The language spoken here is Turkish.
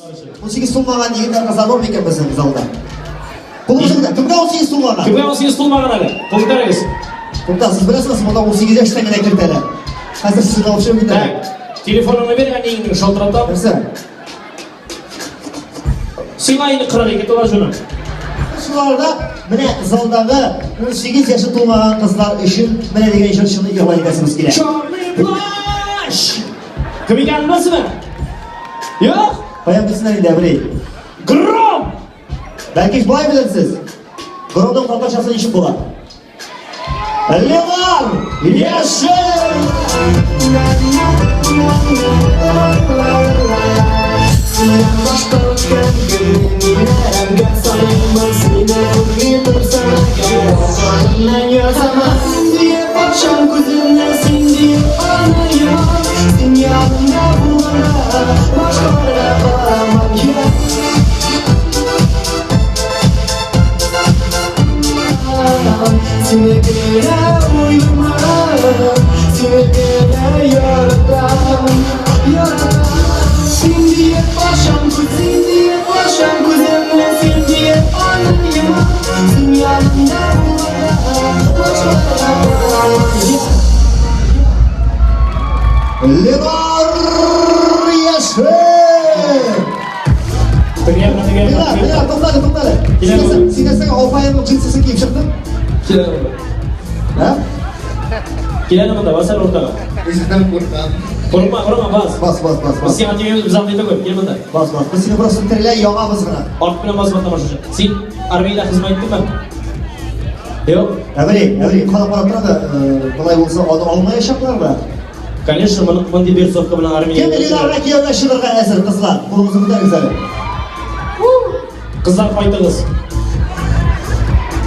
18 so'lmagan yigitlar qizlar bormi ekan bizning zalda? Qo'lingizda kimga 18 so'lmagan? Kimga 18 so'lmagan hali? Qo'l ko'taringiz. To'xta, siz bilasizmi, bunda 18 yoshdan kirtadi. Hozir sizga o'xshab ketadi. Telefonini bering, shotiratib. Bilsa. Simayni 42 to'la shuni. Shularda mana zaldagi 18 yoshi to'lmagan qizlar uchun mana degan ishni yig'laygasimiz kerak. Charlie Flash! Kim ekanini bilasizmi? Yo'q. Qo'yam bilsinlar bilay. Grom! Belki boy bilasiz. Grovdan qolpashasi ish bo'ladi. Levar! Yashil! Levar Yashil! Bilar, to'xtadi. Sinasiga opayimning jinsini kiyib chiqdim. Keladi. Ha? Keladi bunda, vasal o'rtaga. Bizdan qo'rqam. Qo'rqma, bas. Bas. Biz atayimiz biz atayda ko'p, kel bunda. Bas. Biz seni burası tirlay yog'amiz bilan. Orq bilan bosib boshqa. Sen armiyada xizmat etdingmi? Yo'q. Avri, qolib turadi. Bo'lay bo'lsa, odam olmay yashaqlarmi? Конечно, bunday bersovka bilan armiyaga. Kim bilarlar kiyimlashirgan asir qizlar? Qo'limizni ko'targizadi. Qizlar qaytamiz.